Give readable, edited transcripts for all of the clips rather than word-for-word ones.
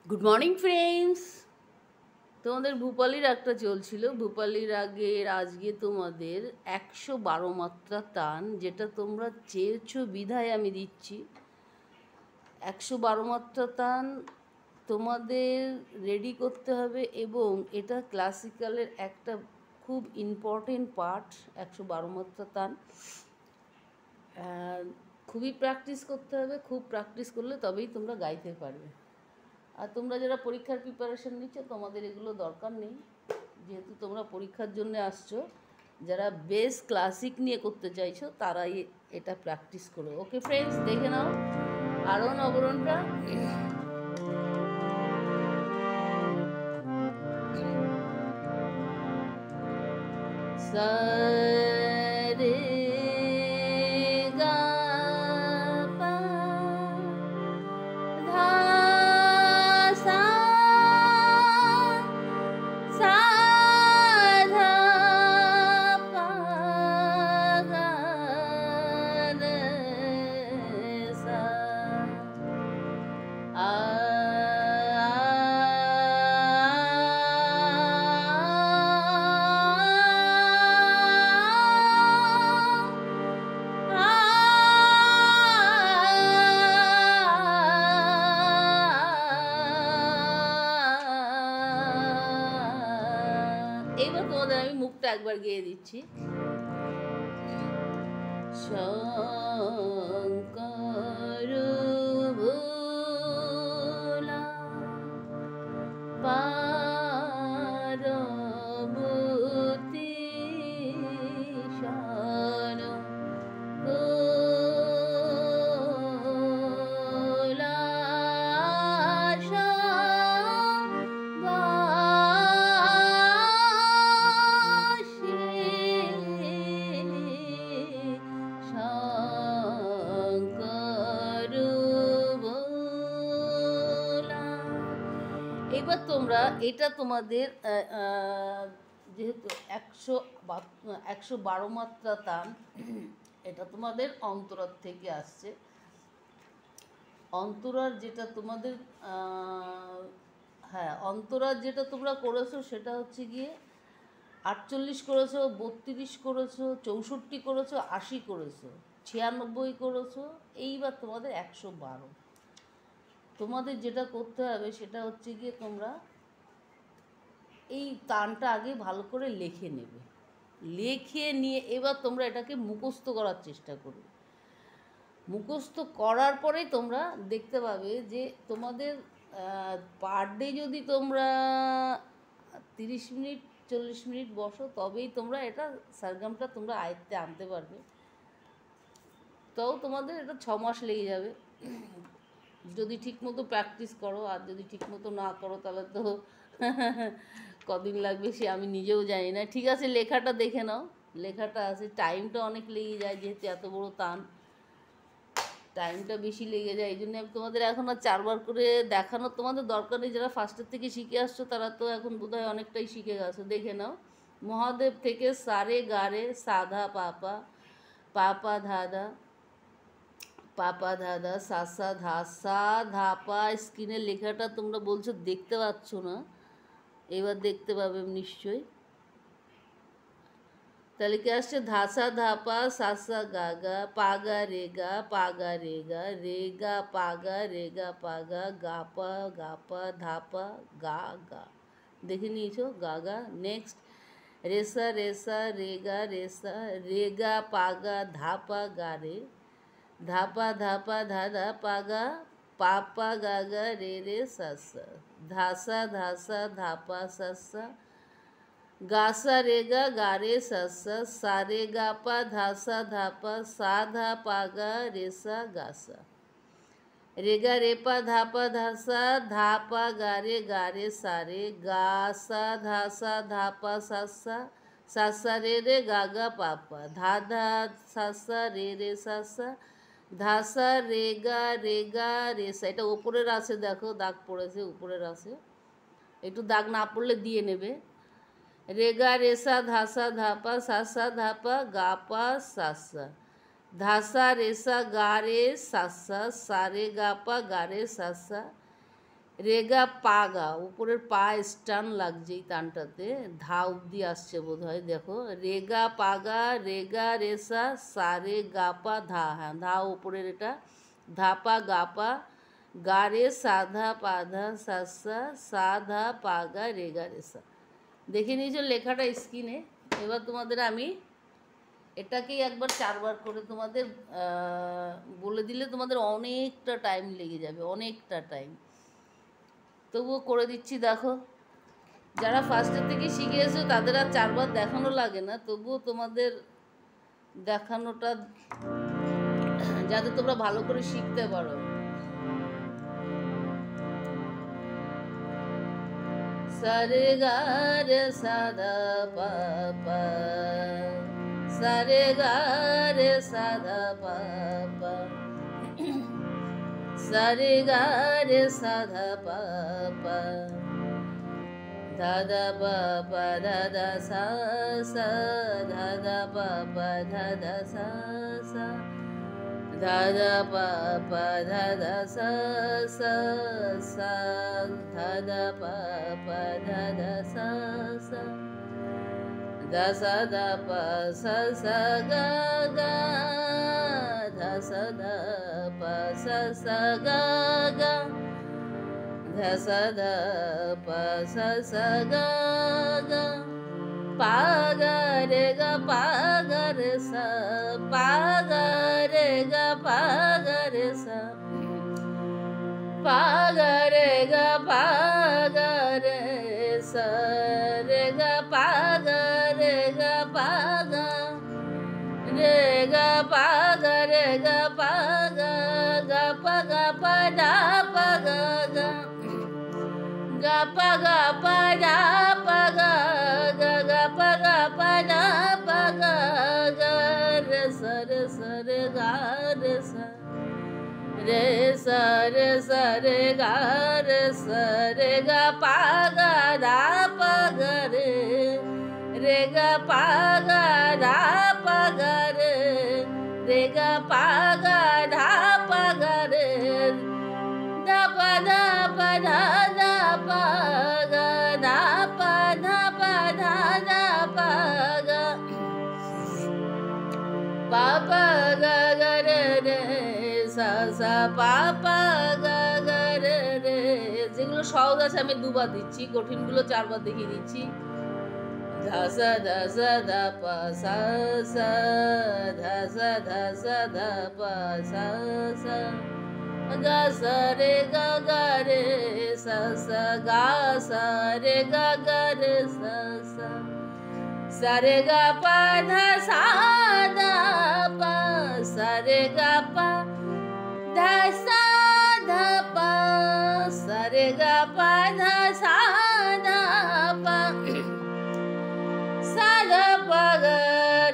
Good morning friends. তোমাদের ভূপালি রাগটা চলছিল। ভূপালি রাগের আজকে তোমাদের 112 মাত্রা তান, যেটা তোমরা চেয়েছো বিধায় আমি দিচ্ছি। 112 মাত্রা তান তোমাদের রেডি করতে হবে, এবং এটা ক্লাসিক্যালের একটা খুব ইম্পর্টেন্ট পার্ট। 112 মাত্রা তান খুবই প্র্যাকটিস করতে হবে। খুব প্র্যাকটিস করলে তবেই তোমরা গাইতে পারবে। আর তোমরা যারা পরীক্ষার প্রিপারেশন নিচ্ছ, তোমাদের এগুলো দরকার নেই, যেহেতু তোমরা পরীক্ষার জন্য আসছো। যারা বেস ক্লাসিক নিয়ে করতে চাইছো তারাই এটা প্র্যাকটিস করো। ওকে ফ্রেন্ডস, দেখে নাও আরোহণ অবরোহণটা। সারে গা পা ধা সা সা ধা পা গা রে সা আ এবার তোমাদের আমি মুখটা একবার গেয়ে দিচ্ছি। শঙ্কর ভোলা পার্বতী শরণ কৈলাস শঙ্কর ভোলা। এবার তোমরা এটা তোমাদের যেহেতু 112 মাত্রা তান, এটা তোমাদের অন্তরার থেকে আসছে। অন্তরার যেটা তোমাদের হ্যাঁ, অন্তরার যেটা তোমরা করেছো সেটা হচ্ছে গিয়ে 48 করেছো, 32 করেছো, 64 করেছো, 80 করেছো, 96 করেছো। এইবার তোমাদের 112। তোমাদের যেটা করতে হবে সেটা হচ্ছে গিয়ে তোমরা এই তানটা আগে ভালো করে লিখে নেবে। লিখে নিয়ে এবার তোমরা এটাকে মুখস্থ করার চেষ্টা করবে। মুখস্থ করার পরেই তোমরা দেখতে পাবে যে তোমাদের পার ডে যদি তোমরা 30 মিনিট 40 মিনিট বসো, তবেই তোমরা এটা সারগামটা তোমরা আয়ত্তে আনতে পারবে। তাও তোমাদের এটা 6 মাস লেগে যাবে যদি ঠিকমতো প্র্যাকটিস করো। আর যদি ঠিকমতো না করো তাহলে তো কদিন লাগবে সে আমি নিজেও জানি না। ঠিক আছে, লেখাটা দেখে নাও। লেখাটা আছে, টাইমটা অনেক লেগে যায়, যেহেতু এত বড় তান টাইমটা বেশি লেগে যায়। এই জন্য আমি তোমাদের এখন আর 4বার করে দেখানোর তোমাদের দরকার নেই। যারা ফার্স্টের থেকে শিখে আসছো তারা তো এখন বোধহয় অনেকটাই শিখে গেছো। দেখে নাও, মহাদেব থেকে সারে গারে সাধা পাপা পাপা ধাদা পাপা ধাদা সাসা ধাসা ধাপা। স্ক্রিনের লেখাটা তোমরা বলছো দেখতে পাচ্ছ না, এবার দেখতে পাবে নিশ্চয়ই। তাহলে কি আসছে? ধাসা ধাপা সাসা গাগা পাগা রেগা রেগা পাগা রেগা পাগা গাপা গাপা ধাপা গা গা। দেখে নিয়েছো? গাগা। নেক্সট রেসা রেসা রেগা রেগা পাগা ধাপা গারে ধাপা ধাপা ধাধা পাগা পাপা গাগা রে সাসা ধাসা ধাসা ধাপা সাসা গাসা রেগা গারে সাসা সারে গাপা ধাসা ধাপা সাধা পাগা রেসা গাসা রেগা রেপা ধাপা ধাসা ধাপা গারে সারে গাসা ধাসা ধাপা সাসা সাসা রে গাগা পাপা ধাধা সাসা রে সাসা ধাসা রেগা রেসা। এটা ওপরের আছে, দেখো দাগ পড়েছে উপরের আছে, একটু দাগ না পড়লে দিয়ে নেবে। রেগা রেসা ধাসা ধাপা সাসা ধাপা গাপা সাসা ধাসা রেসা গারে সাসা সারে গাপা গারে সাসা রেগা পাগা, উপরের পা স্টান লাগছে এই টানটাতে, ধা অব্দি আসছে বোধ হয়। দেখো রেগা পাগা রেগা রেসা সা রে গা পা ধা, হ্যাঁ ধা উপরের এটা, ধা পা গা পা, গা রে সাধা পাধা সাসা সাধা পাগা রেগা রেসা। দেখে নিয়েছো লেখাটা স্ক্রিনে। এবার তোমাদের আমি এটাকেই একবার 4 বার করে তোমাদের বলে দিলে তোমাদের অনেকটা টাইম লেগে যাবে, অনেকটা টাইম। তবুও করে দিচ্ছি। দেখো যারা ফার্স্টের থেকে শিখে এসো তাদের আর 4 বার দেখানো লাগে না, তবুও তোমাদের দেখানোটা যাতে তোমরা ভালো করে শিখতে পারো। সারে গা রে সাধা পা পা, সারে গা রে সাধা পা পা, সারে গা রে সাধা পা পা, ধাদা পা পা ধাদা সা সা, ধাদা পা পা ধাদা সা সা, ধাদা পা পা ধাদা সা সা সা, ধাদা পা পা ধাদা সা সা, ধা সা ধা পা সা সা গা গা, ধা সা ধা পা সা সা গা গা, ধা সা ধা পা সা সা গা গা, পা গা রে গা পা গা রে সা, পা গা রে গা পা গা রে সা, পা গা রে গা পা গা রে সা, রে গা পা গা রে গা পা গা, রে গা পা গা রে গা পা গা, গা পা গা পা দা পা গা গা, ga pa ga pa da pa ga ga ga pa ga pa da pa ga ga, re sa re sa re ga re sa, re sa re sa re ga re sa, re ga pa ga da pa ga re, re ga pa ga da pa ga re, re ga pa ga da pa ga re, da pa da pa da da pa ga, da pa da pa da da pa ga, pa pa ga ga re re sa sa, pa pa ga ga re re। যেগুলো সহজ আছে আমি 2 বার দিচ্ছি, কঠিনগুলো 4 বার দেখিয়ে দিচ্ছি। ধা সা ধা সা ধা পা সা সা, ধা সা ধা সা ধা পা সা সা, ga sa re ga ga re sa sa, ga sa re ga ga re sa sa, sa re ga pa dha sa da pa, sa re ga pa dha sa dha pa, sa re ga pa dha sa da pa, sa da pa ga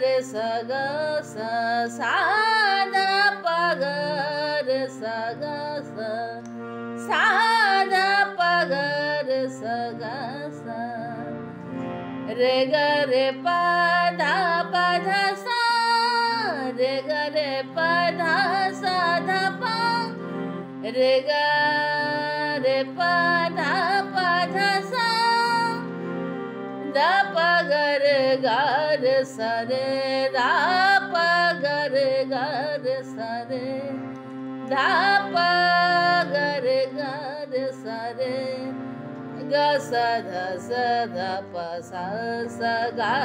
re sa ga sa, sa da pa ga re sa ga sa, sa da pa ga re sa ga sa, re ga re pa da pa dha sa, re ga re pa dha sa dha pa, re ga re pa dha pa dha sa, da pa ga re ga re sa re, da pa ga re ga re sa re, da pa ga re ga re sa re, ga sa dha pa sa sa, ga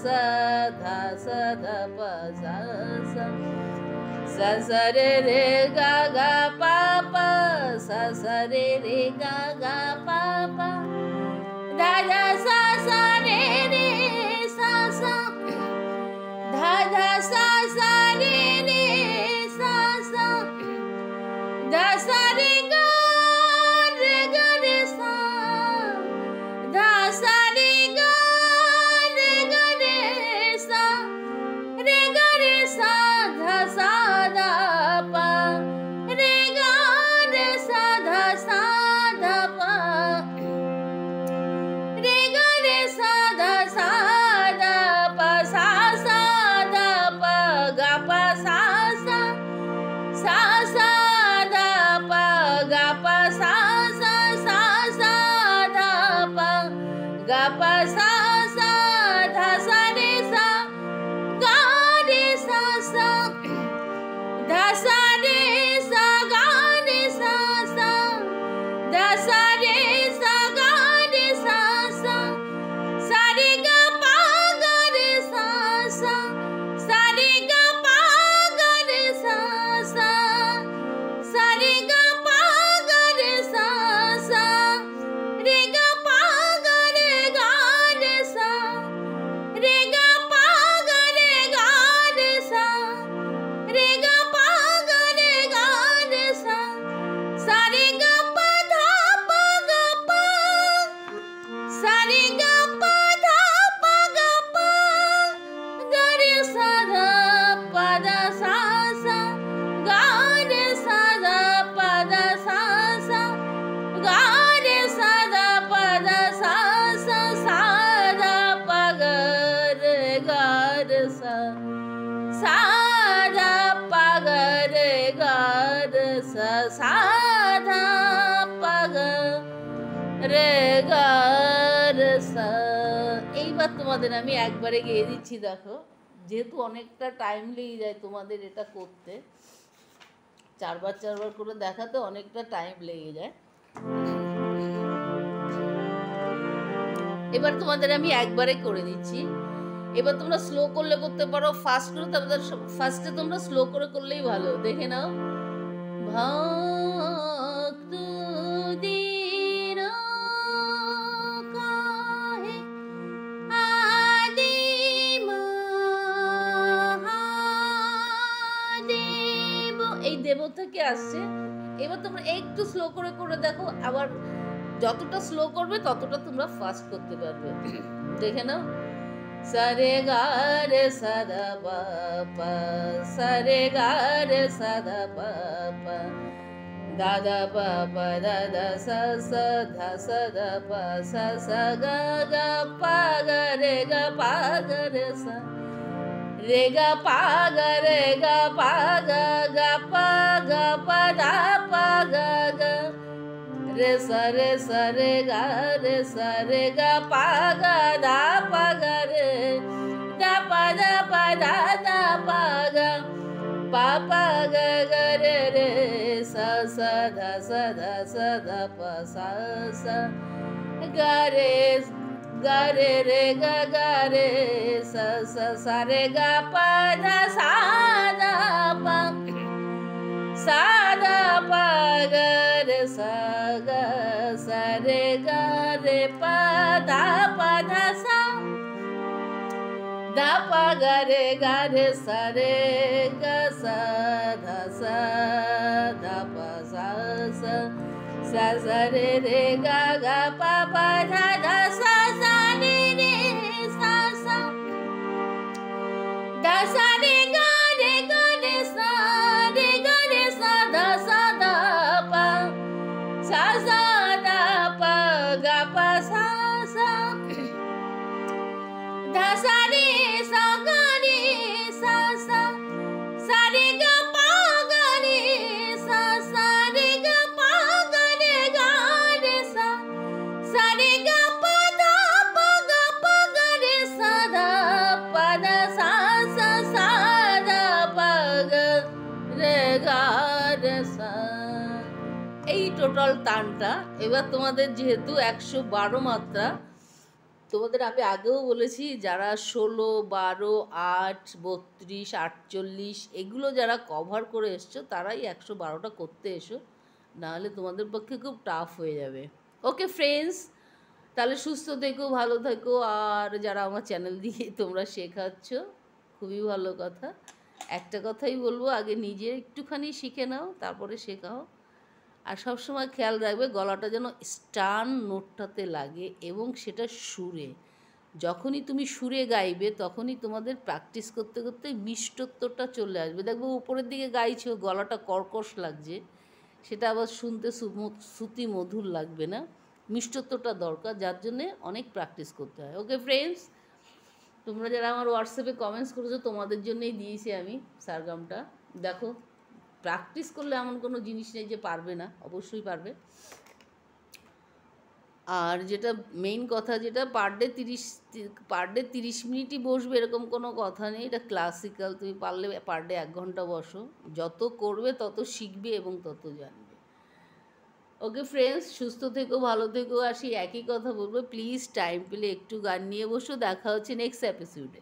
sa dha pa sa sa, sa sa re re ga ga pa pa, sa sa re re ga ga pa pa, da da sa sa re re sa sa, da da sa sa re re sa sa, da sa re ga re sa, da sa re ga re sa, re ga re sa dha sa da pa, re ga re sa dha sa da pa, re ga re sa dha sa da pa, sa sa da pa রে গা রে সা। এইবার তোমাদের আমি একবারে গেয়ে দিচ্ছি, দেখো যেহেতু অনেকটা টাইম লেগে যায় তোমাদের এটা করতে, চারবার করে দেখাতে অনেকটা টাইম লেগে যায়। এবার তোমাদের আমি একবারে করে দিচ্ছি। এবার তোমরা স্লো করলে করতে পারো, ফাস্ট করে তোমাদের ফার্স্টে তোমরা স্লো করে করলেই ভালো। দেখে নাও। ভক্ত দীন কাহে আদি মহাদেব, এই দেব থেকে আসছে। এবার তোমরা একটু স্লো করে করে দেখো, আবার যতটা স্লো করবে ততটা তোমরা ফাস্ট করতে পারবে। দেখে নাও। সারে গা রে সাদা বাপা, সারে গা রে সাদা বাপা, দাদা বাবা দাদা সা সা ধা সাদা পা সা সা গা গা পা গা রে গা পা গা রে সা, রে গা পা গা রে গা পা গা গা পা গা পা দা পা গা গা রে সা রে সা রে গা রে সা রে গা পা গা দা পা গা রে দা পা দা পা গা পা পা গা গা রে রে সা সা ধা পা সা সা গা রে রে গা গা রে সা সা সা রে গা পা দা সা দা পা সা দা পা গা রে সা গা সা রে গা রে পা দা সা da pa ga re sa re ga sa dha sa da pa sa sa sa sa re ga ga pa pa dha dha sa sa re sa sa da sa re ga re sa da sa da pa sa sa da pa ga pa sa sa da sa re sa ga re sa sa sa re ga pa ga re sa sa re ga pa ga re sa sa re ga pa ga re sa da pa da sa sa sa da pa ga re sa। এই total তানটা। এবার তোমাদের যেহেতু 112 মাত্রা, তোমাদের আমি আগেও বলেছি যারা 16, 12, 8, 32, 48 এগুলো যারা কভার করে এসছো তারাই 112টা করতে এসো, নাহলে তোমাদের পক্ষে খুব টাফ হয়ে যাবে। ওকে ফ্রেন্ডস, তাহলে সুস্থ থেকো, ভালো থেকো, আর যারা আমার চ্যানেল দিয়ে তোমরা শেখাচ্ছ খুবই ভালো কথা। একটা কথাই বলবো, আগে নিজে একটুখানি শিখে নাও, তারপরে শেখাও। আর সবসময় খেয়াল রাখবে গলাটা যেন স্টার্ন নোটটাতে লাগে, এবং সেটা সুরে। যখনই তুমি সুরে গাইবে তখনই তোমাদের প্র্যাকটিস করতে করতে মিষ্টত্বটা চলে আসবে। দেখবে উপরের দিকে গাইছো, গলাটা কর্কশ লাগছে, সেটা আবার শুনতে শ্রুতি মধুর লাগবে না। মিষ্টত্বটা দরকার, যার জন্যে অনেক প্র্যাকটিস করতে হয়। ওকে ফ্রেন্ডস, তোমরা যারা আমার হোয়াটসঅ্যাপে কমেন্টস করেছো তোমাদের জন্যই দিয়েছি আমি সারগামটা। দেখো, প্র্যাকটিস করলে এমন কোনো জিনিস নেই যে পারবে না, অবশ্যই পারবে। আর যেটা মেইন কথা, যেটা পার ডে 30 মিনিটই বসবে এরকম কোনো কথা নেই। এটা ক্লাসিক্যাল, তুমি পারলে পার ডে 1 ঘন্টা বসো। যত করবে তত শিখবে এবং তত জানবে। ওকে ফ্রেন্ডস, সুস্থ থেকো, ভালো থেকো। আর সেই একই কথা বলবো, প্লিজ টাইম পেলে একটু গান নিয়ে বসো। দেখা হচ্ছে নেক্সট এপিসোডে।